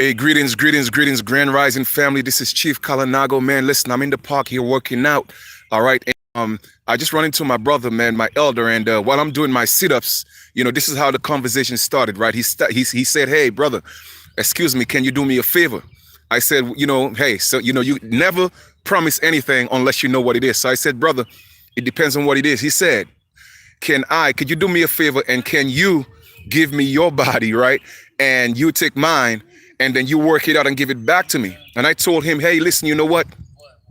Hey, greetings, Grand Rising family. This is Chief Kalanago, man. Listen, I'm in the park here working out. All right. And, I just run into my brother, man, my elder, and while I'm doing my sit-ups, this is how the conversation started, right? He said, "Hey, brother, excuse me, can you do me a favor?" I said, "Hey, so you never promise anything unless you know what it is." So I said, "Brother, it depends on what it is." He said, could you do me a favor and can you give me your body, right? And you take mine and then you work it out and give it back to me. And I told him, hey, listen, you know what?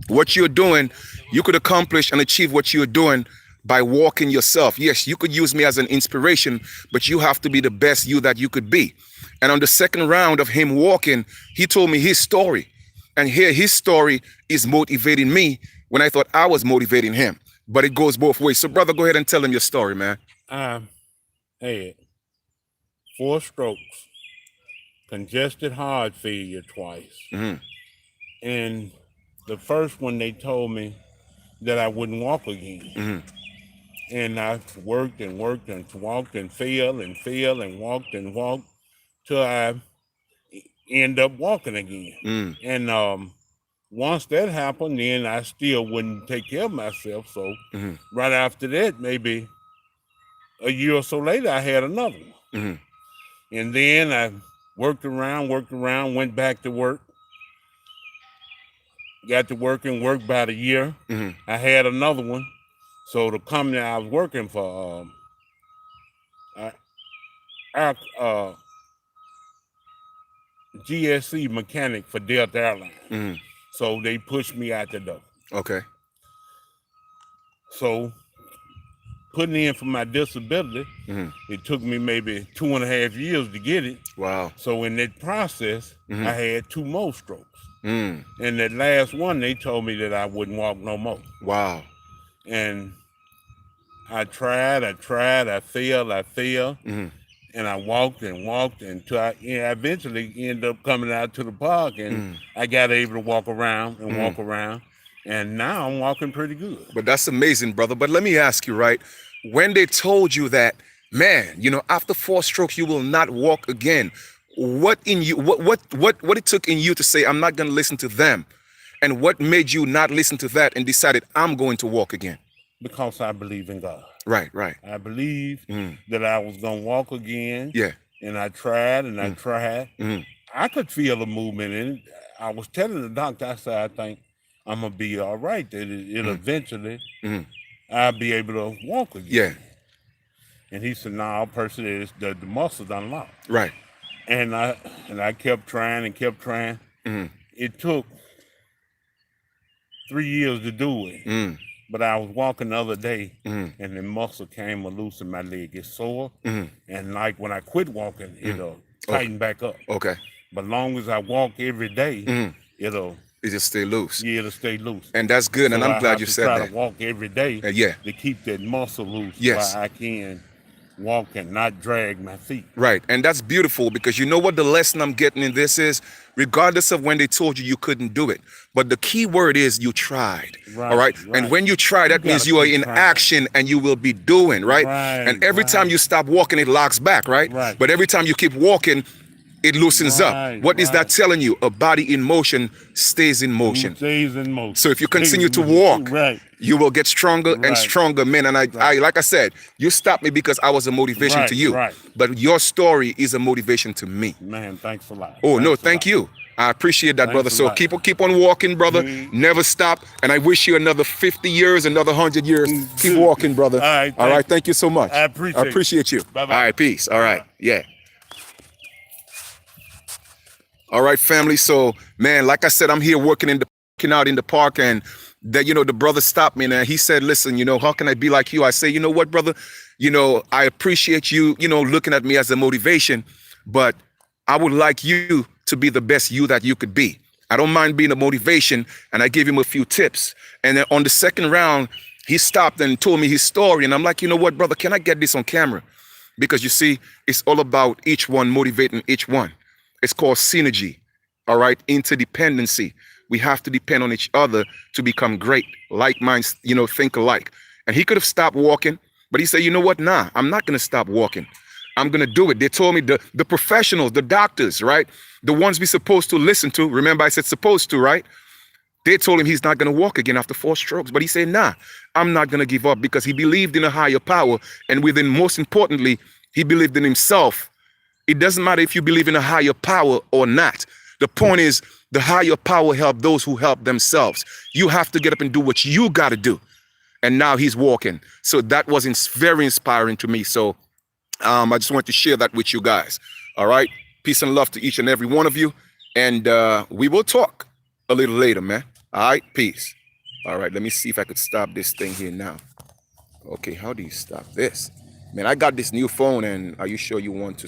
What you're doing, you could accomplish and achieve what you're doing by walking yourself. Yes, you could use me as an inspiration, but you have to be the best you that you could be. And on the second round of him walking, he told me his story. And here his story is motivating me when I thought I was motivating him. But it goes both ways. So, brother, go ahead and tell him your story, man. I had 4 strokes, congested heart failure twice. And the first one, they told me that I wouldn't walk again. And I worked and walked and failed and walked till I end up walking again. And once that happened, then I still wouldn't take care of myself. So right after that, maybe a year or so later, I had another one. And then I worked around, went back to work. Got to working, worked about a year. I had another one. So the company I was working for, GSC mechanic for Delta Airlines. So they pushed me out the door. Okay. So putting in for my disability, it took me maybe 2.5 years to get it. Wow. So in that process, I had 2 more strokes. And that last one, they told me that I wouldn't walk no more. Wow. And I tried, I failed, and I walked until I eventually ended up coming out to the park, and I got able to walk around and walk around, and now I'm walking pretty good. But that's amazing, brother. But let me ask you, right? When they told you that, man, after 4 strokes, you will not walk again, what it took in you to say, I'm not going to listen to them? And what made you not listen to that and decided, I'm going to walk again? Because I believe in God. Right. I believe that I was going to walk again. Yeah. And I tried and I tried. I could feel the movement in it. I was telling the doctor, I said, I think I'm going to be all right. That it'll eventually, I'll be able to walk again. Yeah. And he said, no, person, the muscles unlocked. Right. And I kept trying and kept trying. It took 3 years to do it. But I was walking the other day, and the muscle came loose in my leg. It's sore, and like when I quit walking, it'll tighten back up. Okay. But long as I walk every day, it'll just stay loose. Yeah, it'll stay loose. And that's good, and I'm glad you said that. I try to walk every day to keep that muscle loose. Yes. So I can walk and not drag my feet. Right, and that's beautiful because you know what the lesson I'm getting in this is, regardless of when they told you couldn't do it, but the key word is you tried. Right, all right? And when you try, that means you are in action and you will be doing, right? And every time you stop walking, it locks back, right? But every time you keep walking, it loosens up. What is that telling you? A body in motion stays in motion. Stays in motion. So if you continue to walk, you will get stronger and stronger, man. And I like I said, you stopped me because I was a motivation to you. But your story is a motivation to me. Man, thanks a lot. Oh, no, thank you. I appreciate that, brother. So keep on walking, brother. Never stop. And I wish you another 50 years, another 100 years. Keep walking, brother. All right. Thank you so much. I appreciate you. Bye-bye. All right. Peace. All right. Yeah. All right, family. So, man, like I said, I'm here working out in the park, and that, the brother stopped me and he said, listen, how can I be like you? I say, you know what, brother? I appreciate you, looking at me as a motivation, but I would like you to be the best you that you could be. I don't mind being a motivation. And I gave him a few tips. And then on the second round, he stopped and told me his story. And I'm like, you know what, brother, can I get this on camera? Because you see, it's all about each one motivating each one. It's called synergy, all right? Interdependency. We have to depend on each other to become great. Like minds, think alike. And he could have stopped walking, but he said, you know what? Nah, I'm not going to stop walking. I'm gonna do it. They told me the professionals, the doctors, right? The ones we supposed to listen to. Remember, I said supposed to, right? They told him he's not gonna walk again after 4 strokes. But he said, nah, I'm not gonna give up, because he believed in a higher power. And within, most importantly, he believed in himself. It doesn't matter if you believe in a higher power or not. The point is, the higher power help those who help themselves. You have to get up and do what you gotta do. And now he's walking. So that was very inspiring to me. So I just want to share that with you guys. All right. Peace and love to each and every one of you. And we will talk a little later, man. All right. Peace. All right. Let me see if I could stop this thing here now. Okay. How do you stop this? Man, I got this new phone, and are you sure you want to